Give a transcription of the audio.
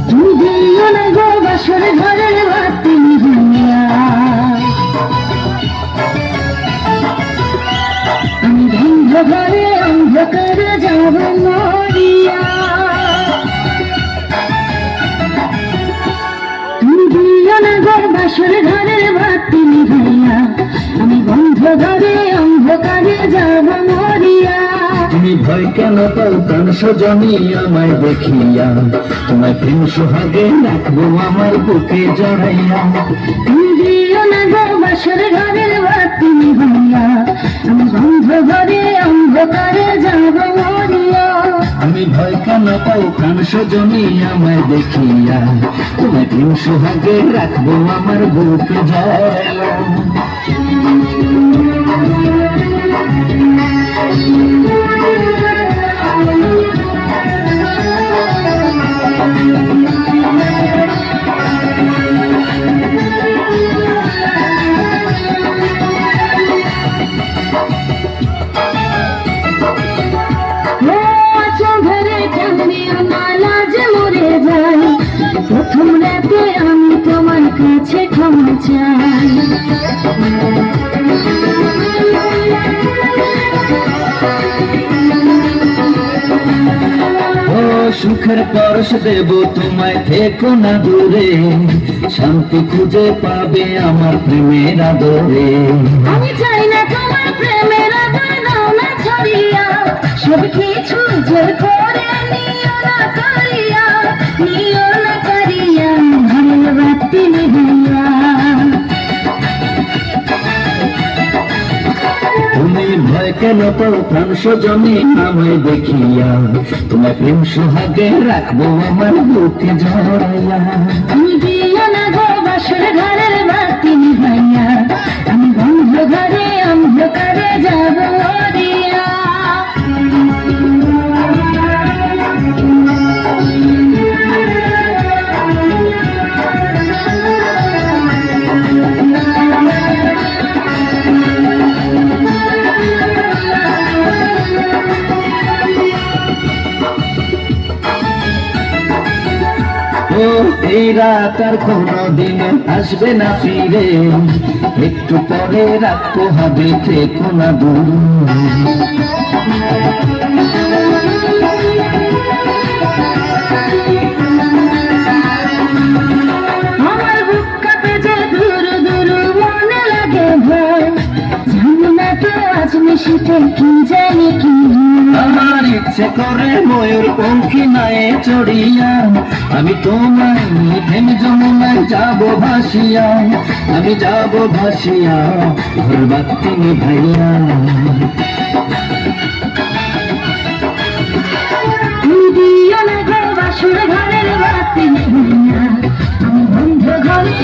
তুমি দিও না গো বাসর ঘরের বাতি নিভিয়া, আমি বন্ধ ঘরে অন্ধকারে যাব মরিয়া। তুমি দিও না গো বাসর ঘরের বাতি নিভিয়া, আমি বন্ধ ঘরে অন্ধকারে যাব মরিয়া। তুমি ভয় কেন পাও প্রাণ সজনী আমায় দেখিয়া, তোমায় প্রেম সোহাগে রাখবো আমার বুকে জড়াইয়া। তুমি দিও না গো বাসর ঘরের বাতি নিভিয়া, আমি বন্ধ ঘরে অন্ধকারে যাব মরিয়া। আমি ভয় কেন পাও প্রাণ সজনী আমায় দেখিয়া, তোমায় প্রেম সোহাগে রাখবো আমার বুকে জড়াইয়া। প্রথম রাতে আমি তোমার কাছে ক্ষমা চাই, ও সুখের পরশ দেব তোমায়, থেকো না দূরে, শান্তি খুঁজে পাবে আমার প্রেমের আদরে। আমি চাই না তোমার প্রেমের আদর দাও না ছড়িয়া, সব কিছু জোর করে নিও না করিয়া, নিও না করিয়া ঘরের বাতি নিভিয়া। তুমি ভয় কেন পাও প্রাণ সজনী আমায় দেখিয়া, তোমায় প্রেম সোহাগে রাখবো আমার বুকে জড়াইয়া। তুমি দিও না গো বাসর ঘরের বাতি নিভাইয়া, আমি বন্ধ ঘরে অন্ধকারে যাব মরিয়া। ও এই রাত আর কোনদিন আসবে না ফিরে, একটু পরে রাখবো হবে, থেকো না দূর। আমার বুক কাঁপে যে দূর দূর মনে লাগে ভয়, জানি না তো আজ নিশিতে কি জানি কি হয়। আমার ইচ্ছে করে ময়ূর পঙ্খী নায়ে চড়িয়া, আমি তোমায় নিয়ে থেমে যমুনায় যাবো ভাসিয়া, আমি যাবো ভাসিয়া ঘর বাতি নিভাইয়া। তুমি দিও না গো বাসর ঘরের বাতি নিভিয়া, আমি বন্ধ ঘরে